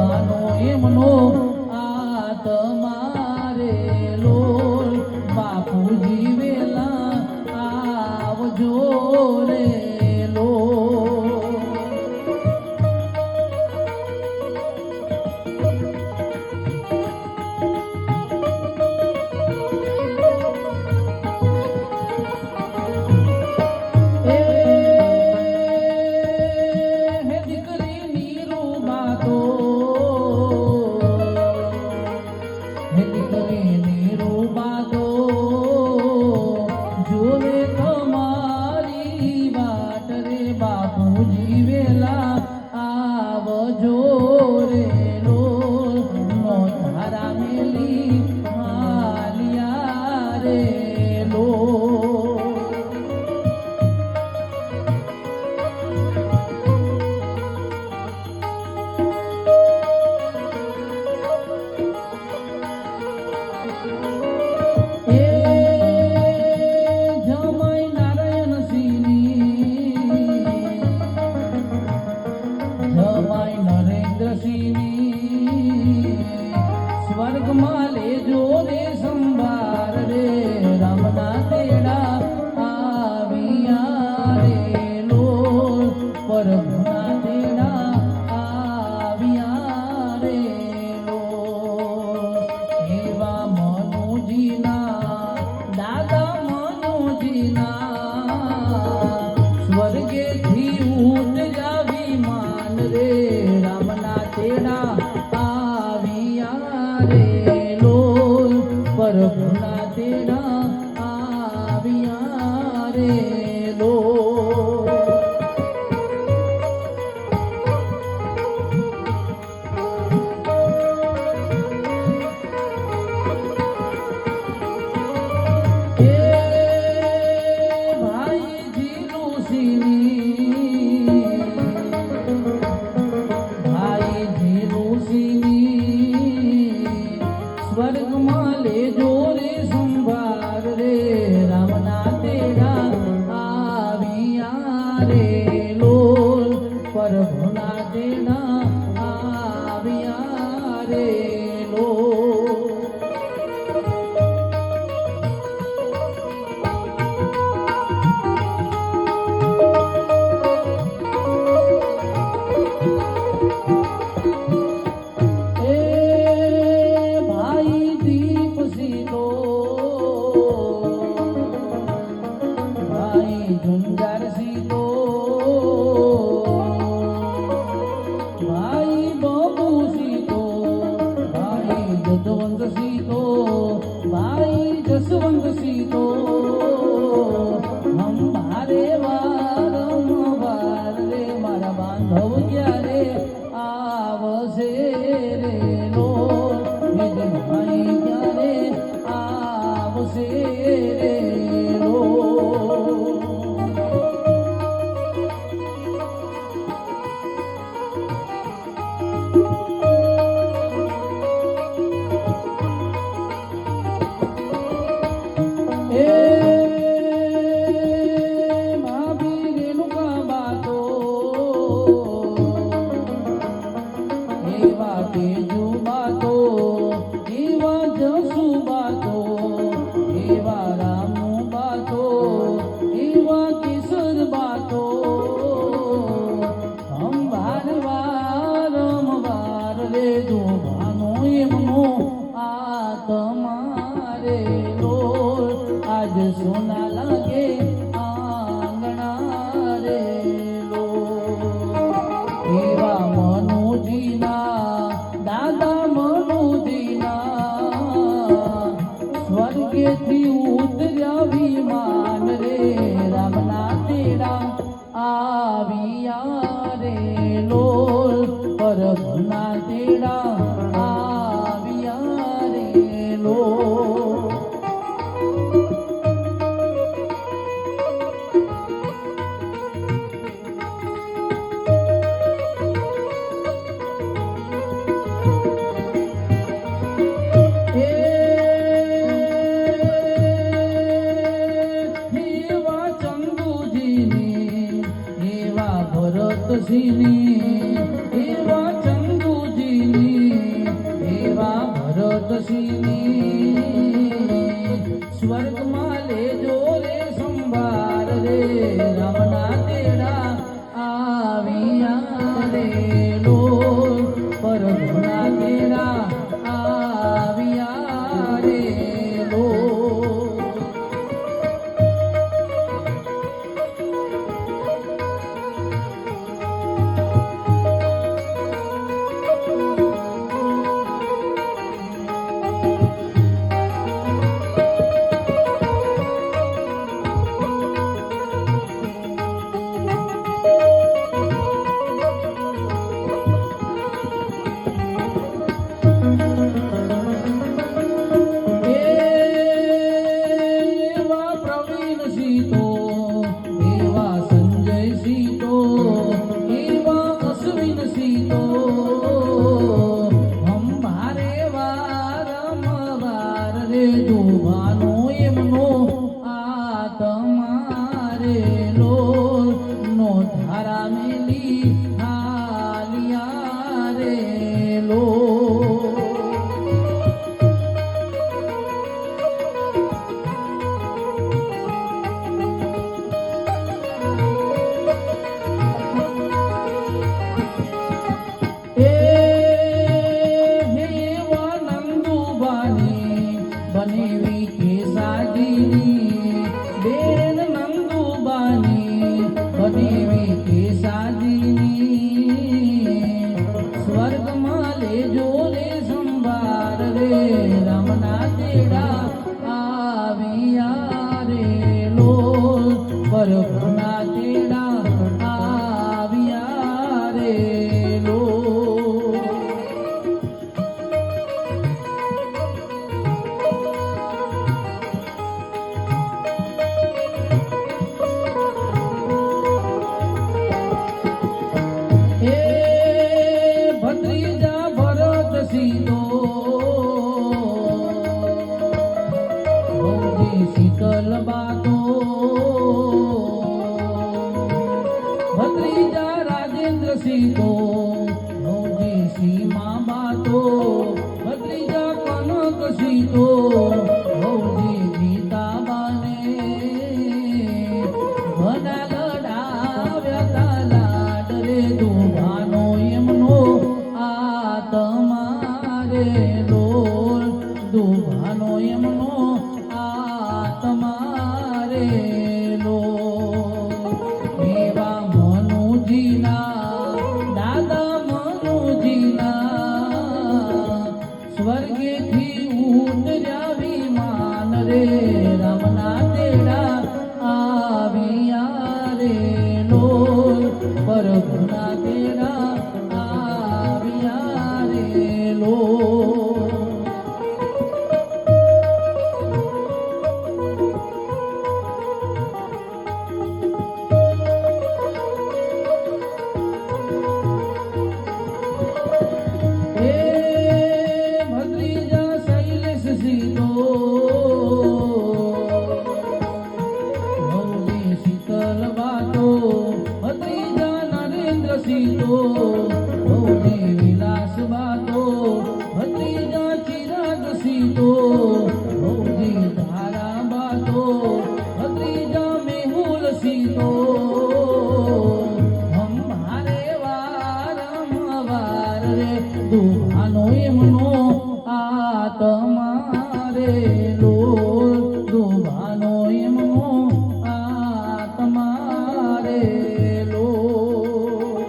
ભાનો એમનો આ તમારે લોલ બાપુજી વેલા આવજો રે લોલ બાપુજી વેલા આવજો રે લોલ મોઢારા મેલી હાલિયા રે લોલ સ્વર્ગમાં લેજો રે સંભાર રે રામના તેડા આવ્યા રે લોલ પ્રભુના તેડા આવ્યા રે લોલ એવા મનુજીના દાદા મનુજીના સ્વર્ગેથી ઉતર્યા વિમાન રે રામના તેડા પ્રભુના તેડા આવ્યા રે લોલ ભાઈજી ઋષિની સ્વર્ગમાં લેજો રે સંભાર રે રામના તેડા આવ્યા રે લોલ પ્રભુના તેડા આવ્યા રે લોલ ઝુંઝાર સીતો ભાઈ બાબુ સીતો ભાઈ જસવંત સીતો ભાઈ જસવંત સીતો હમ ભારે વારંવાર રે મારા બાંધવ ક્યારે આવશે રે લોલ ભાઈ ક્યારે આવશે રે લોલ સોના લાગે આંગણા રે એવા મનુજીના દાદા મનુજીના સ્વર્ગેથી ઉતર્યા વિમાન રે રામના તેડા આવ્યા રે લોલ પ્રભુના તેડા આવ્યા રે લોલ ભરતસિંહની એવા ચંદુજીની લેજો રે સંભાર રે રામના તેડા આવ્યા રે લોલ પ્રભુના તેડા આવ્યા રે લોલ હે ભત્રીજા ભરત સીતો ભૌજી શીતલ બાતો ભત્રીજા રાજેન્દ્ર સીતો ભૌજી સીમા બાતો ભત્રીજા કનક સીતો ભૌજી ગીતા બાને ઘણા લડાવ્યા તા લાડ રે દુભાનો એમનો આ તમારે લોલ દુભાનો એમનો આ તમારે લોલ એવા મનુજીના દાદા મનુજીના સ્વર્ગેથી ઉતર્યા વિમાન રે રામના તેડા આવ્યા રે લોલ પ્રભુના તેડા આવ્યા રે લોલ હે ભત્રીજા શૈલેષ સીતો ભૌજી શીતલ બાતો ભત્રીજા નરેન્દ્ર સીતો ભૌજી વિલાસ બાતો ભત્રીજા ચિરાગ સીતો ભૌજી ધારા બાતો ભત્રીજા મેહુલ સીતો હમારે વારંવાર રે દુભાનો એમનો આ તમારે લોલ દુભાનો એમનો આ તમારે લોલ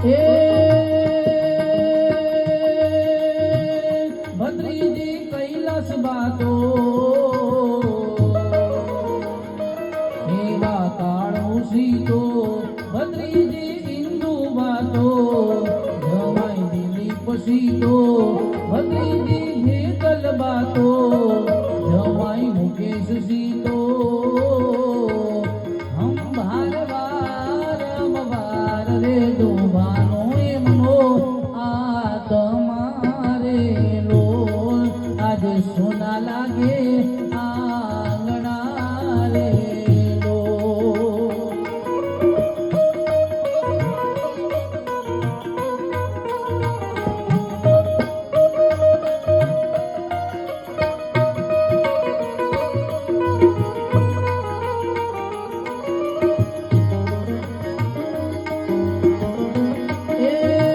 હે ભત્રીજી કૈલાસ બાતો એવા કાળો સીતો ભત્રીજી ઇન્દુ બાતો જમાઈ દિલીપ સીતો ભત્રીજી હેતલ બાતો જમાઈ મુકેશ સીતો હમ ભારવાર રે દુભાનો એમનો આ તમારે લોલ આજે સોના લાગે આંગણા રે લોલ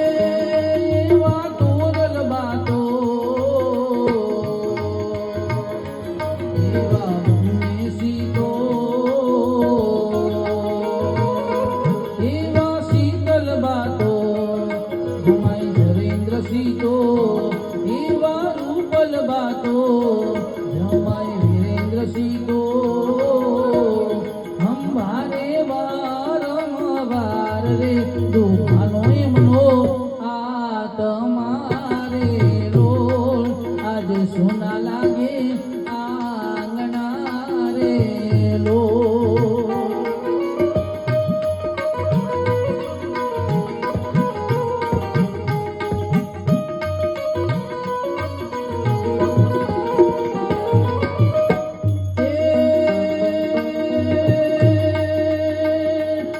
એવા તોરલ બાતો એવા ભૂમિ સીતો એવા શીતલ બાતો જમાઈ નરેન્દ્ર સીતો એવા રૂપલ બાતો જમાઈ વીરેન્દ્ર સીતો હંભારે વારંવાર રે દુભાનો એમનો આ તમારે લોલ આજે સોના લાગે આંગણા રે લોલ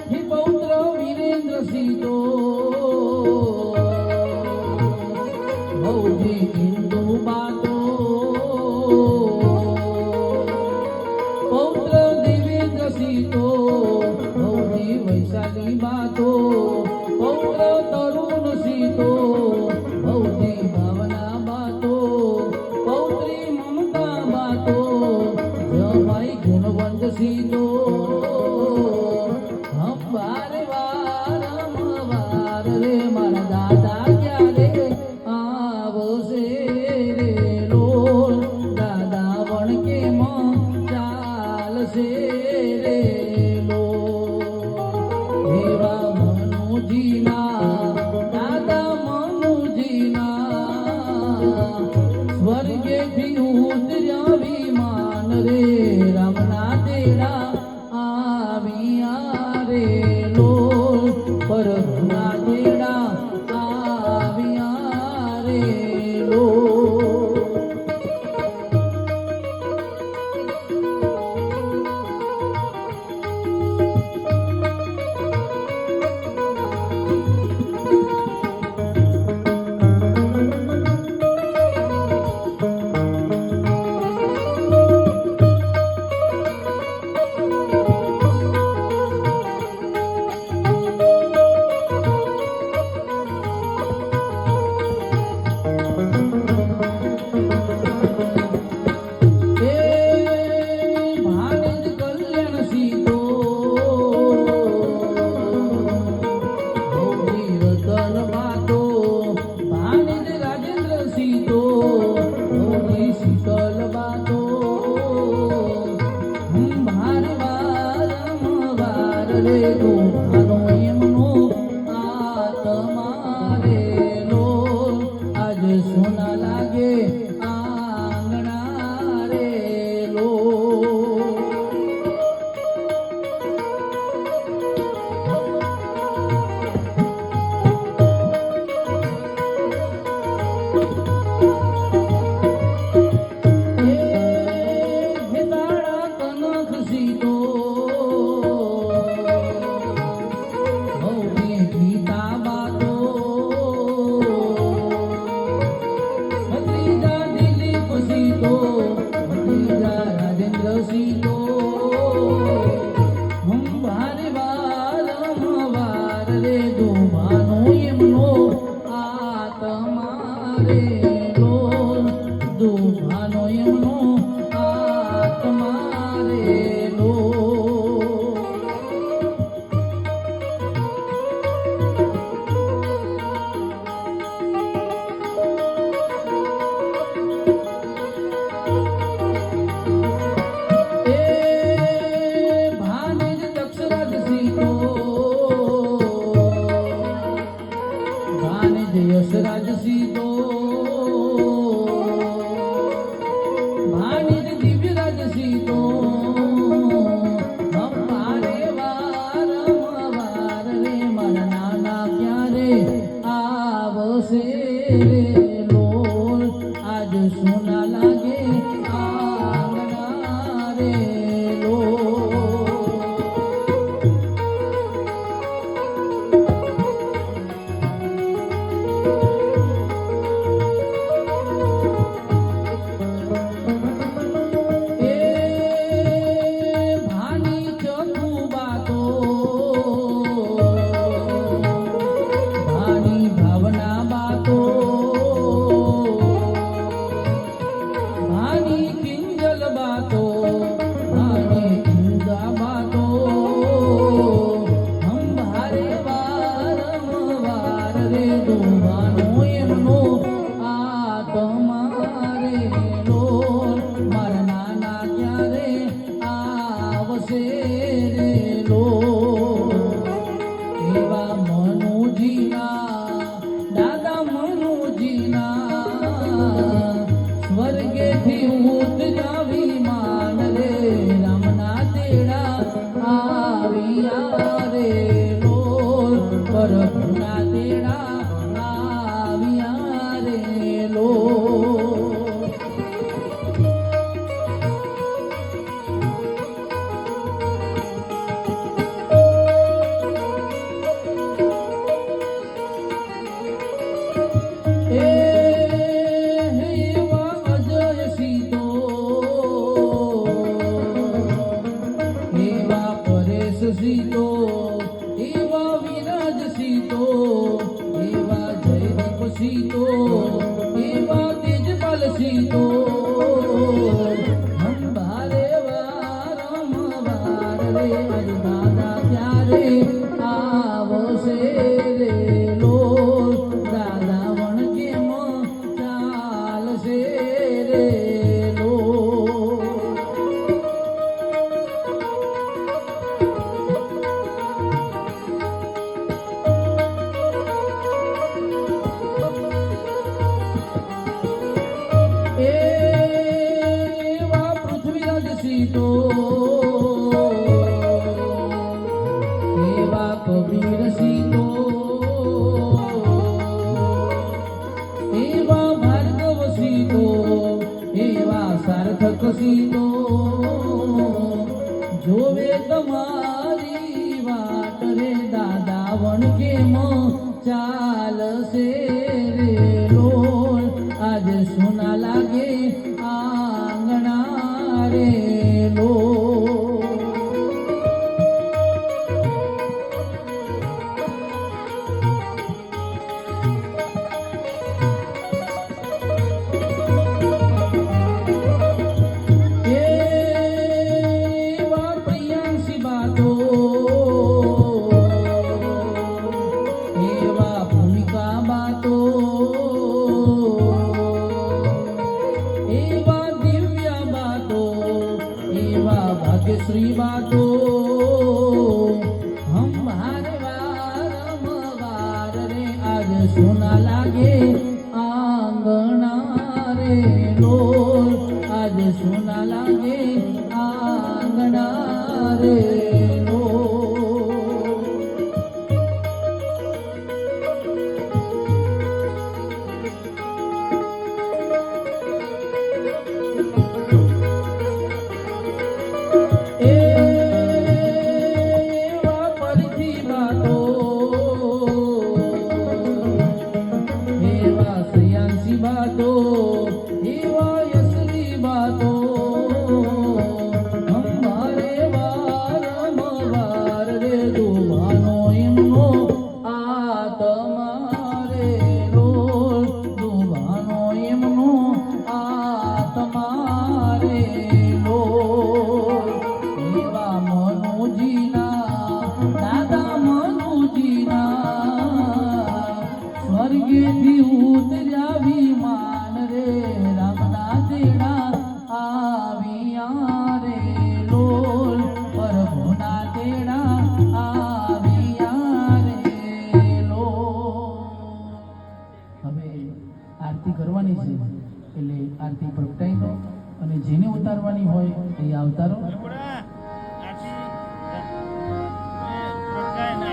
હે પૌત્ર વીરેન્દ્ર સીતો ભૌજી ઇન્દુ બાતો પૌત્ર દેવેન્દ્ર સીતો ભૌજી વૈશાલી બાતો પૌત્ર તરુણ સીતો ભૌજી ભાવના બાતો પૌત્રી સોના લાગે આંગણા રે લો. દુભાનો એમનો આત્મા રે લો. યશરાજ સીતો ભાણેજ દિવ્યરાજ સીતો અમારે વારંવાર રે મારા નાના ક્યારે આવશે રે લોલ. આજ સોના લાગે આંગણા રે લો. સ્વર્ગેથી ઉતર્યા વિમાન રે રામના તેડા આવ્યા રે લોલ. પ્રભુના તેડા આવ્યા રે લોલ. સીતો એવા વિરાજ સીતો એવા જયદીપ સીતો એવા તેજપાલ સીતો અંબારે વારંવાર રે આજ દાદા ત્યારે આવશે રે લોલ. દાદા વણકેમ ચાલશે રે લોલ. સીતો એવા કબીર સીતો એવા ભાર્ગવ સીતો એવા સાર્થક સીતો જોવે તમારી વાટ રે દાદા વણકેમ ચાલશે રે લોલ. આજ સોના લાગે આંગણા રે લો. એવા પ્રિયાંશી બાતો એવા ભૂમિકા બાતો એવા દિવ્ય બાતો એવા ભાગ્યશ્રી બાતો હમારે વારંવાર રે આજ સોના લાગે આંગણા રે લોલ આજ સોના લાગે આંગણા રે લોલ એવા પરથી વાતો એવા સયાંસી બાતો એવા યસલી બાતો અમારે વારંવાર રે દુવાનો એમનો આ તમારે રોલ દુવાનો એમનો આ તમારે રોલ એવા મનુજીના દાદા મનુજીના સ્વર્ગેથી ઉતર્યા વિમાન રે રામના તેડા આવ્યા રે લોલ પ્રભુના તેડા આવ્યા રે લોલ હવે આરતી કરવાની છે એટલે આરતી પ્રગટાઈ દો અને જેને ઉતારવાની હોય એ અવતારો